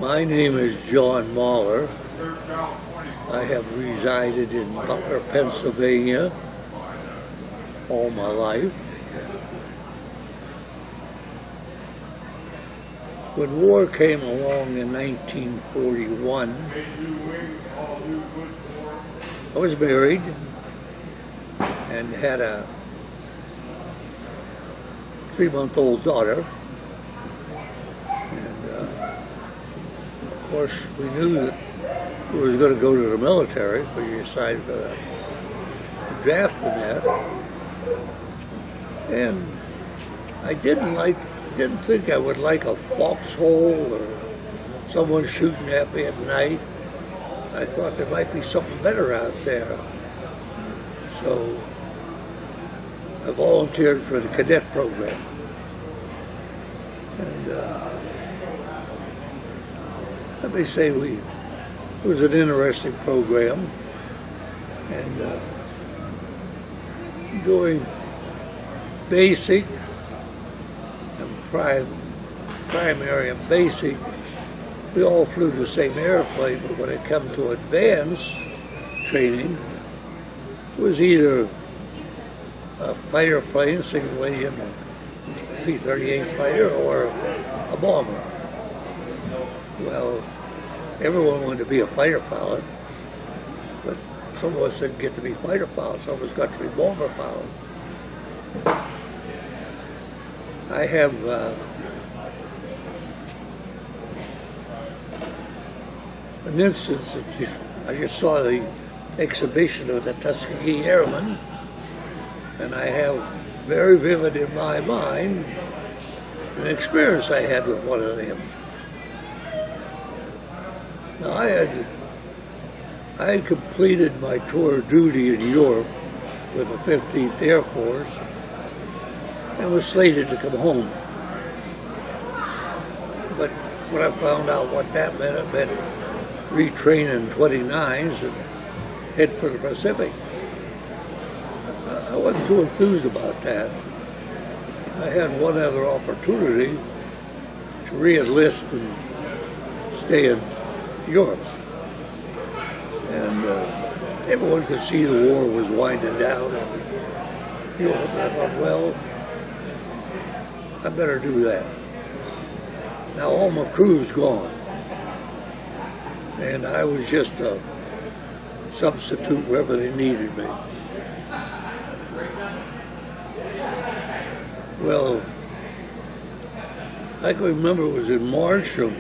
My name is John Mahler. I have resided in Butler, Pennsylvania all my life. When war came along in 1941, I was married and had a 3-month-old daughter. And of course, we knew that we was going to go to the military because you signed for the draft and that. And I didn't think I would like a foxhole or someone shooting at me at night. I thought there might be something better out there. So I volunteered for the cadet program. And let me say it was an interesting program. And doing basic and primary and basic, we all flew the same airplane, but when it came to advanced training, it was either a fighter plane, single engine P-38 fighter, or a bomber. Well, everyone wanted to be a fighter pilot, but some of us didn't get to be fighter pilots, some of us got to be bomber pilots. I have an instance that I just saw the exhibition of the Tuskegee Airmen, and I have very vivid in my mind an experience I had with one of them. Now I had completed my tour of duty in Europe with the 15th Air Force and was slated to come home. But when I found out what that meant, it meant retraining 29s and head for the Pacific. I wasn't too enthused about that. I had one other opportunity to re-enlist and stay in Europe. And everyone could see the war was winding down in Europe. And I thought, well, I better do that. Now all my crew's gone. And I was just a substitute wherever they needed me. Well, I can remember it was in March of,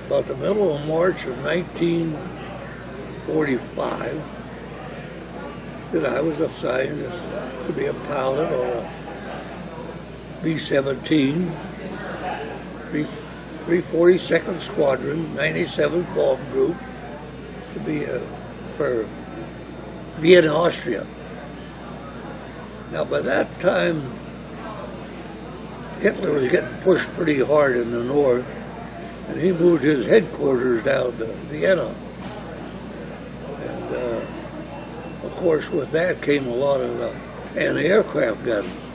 about the middle of March of 1945, that I was assigned to be a pilot on a B-17, 342nd Squadron, 97th Bomb Group, to be for Vienna, Austria. Now, by that time, Hitler was getting pushed pretty hard in the north, and he moved his headquarters down to Vienna. And of course, with that came a lot of anti-aircraft guns.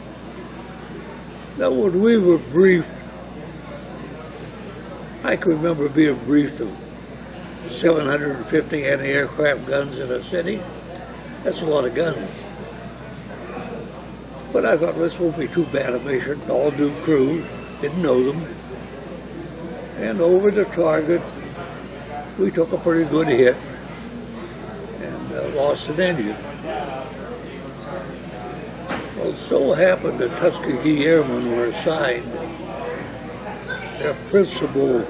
Now, when we were briefed, I can remember being briefed of 750 anti-aircraft guns in a city. That's a lot of guns. But I thought, this won't be too bad a mission. All new crew, didn't know them. And over the target, we took a pretty good hit and lost an engine. Well, it so happened that Tuskegee Airmen were assigned. Their principal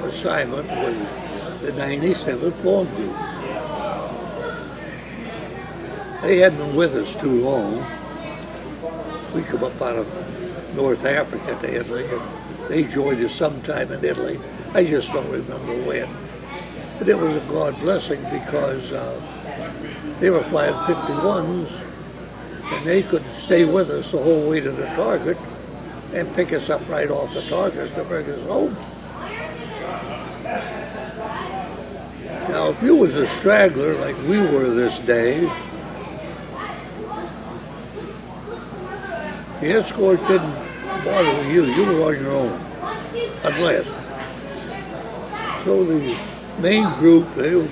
assignment was the 97th Bomb Group. They hadn't been with us too long. We come up out of North Africa to Italy, and they joined us sometime in Italy. I just don't remember when. But it was a God blessing because they were flying 51s, and they could stay with us the whole way to the target and pick us up right off the target to bring us home. Now, if you was a straggler like we were this day, the escort didn't bother with you. You were on your own. Unless So the main group, they were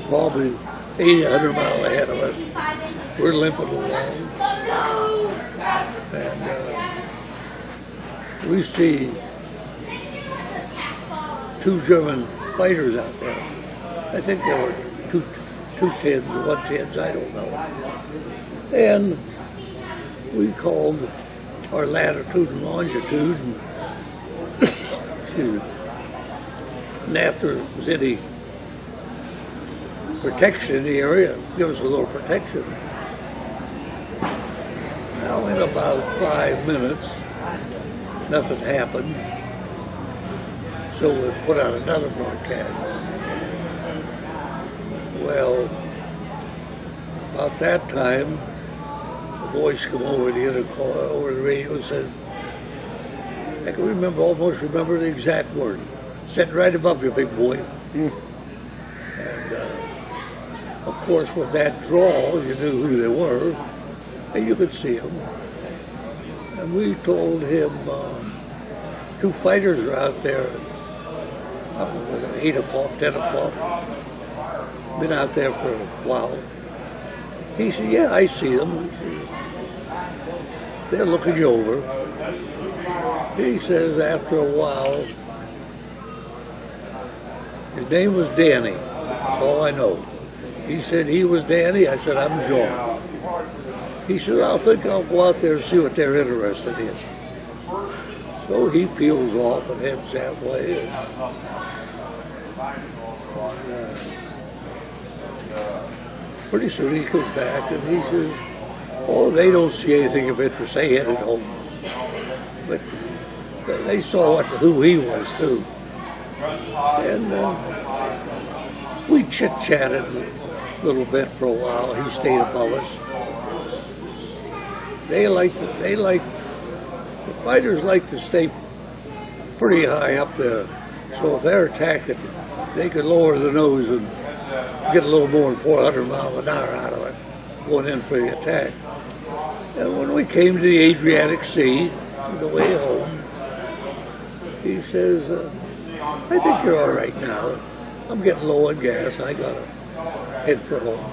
probably 80, 100 miles ahead of us. We're limping along. And we see two German fighters out there. I think there were two 10s or 110s, I don't know. And we called our latitude and longitude, and, excuse me, and after there was any protection in the area, give us a little protection. Now in about 5 minutes, nothing happened, so we put out another broadcast. Well, about that time, a voice come over the intercom, over the radio, said, I can almost remember the exact word. Sitting right above you, big boy. And of course, with that drawl, you knew who they were, and you could see them. And we told him, two fighters are out there, I don't know, 8 o'clock, 10 o'clock. Been out there for a while. He said, yeah, I see them. He says, they're looking you over. He says, after a while, his name was Danny. That's all I know. He said he was Danny. I said, I'm John. He said, I think I'll go out there and see what they're interested in. So he peels off and heads that way. And pretty soon he comes back and he says, oh, they don't see anything of interest. They headed home. But they saw who he was, too. And we chit-chatted a little bit for a while. He stayed above us. The fighters like to stay pretty high up there. So if they're attacking, they could lower the nose and get a little more than 400 miles an hour out of it, going in for the attack. And when we came to the Adriatic Sea, on the way home, he says, I think you're all right now. I'm getting low on gas. I gotta head for home.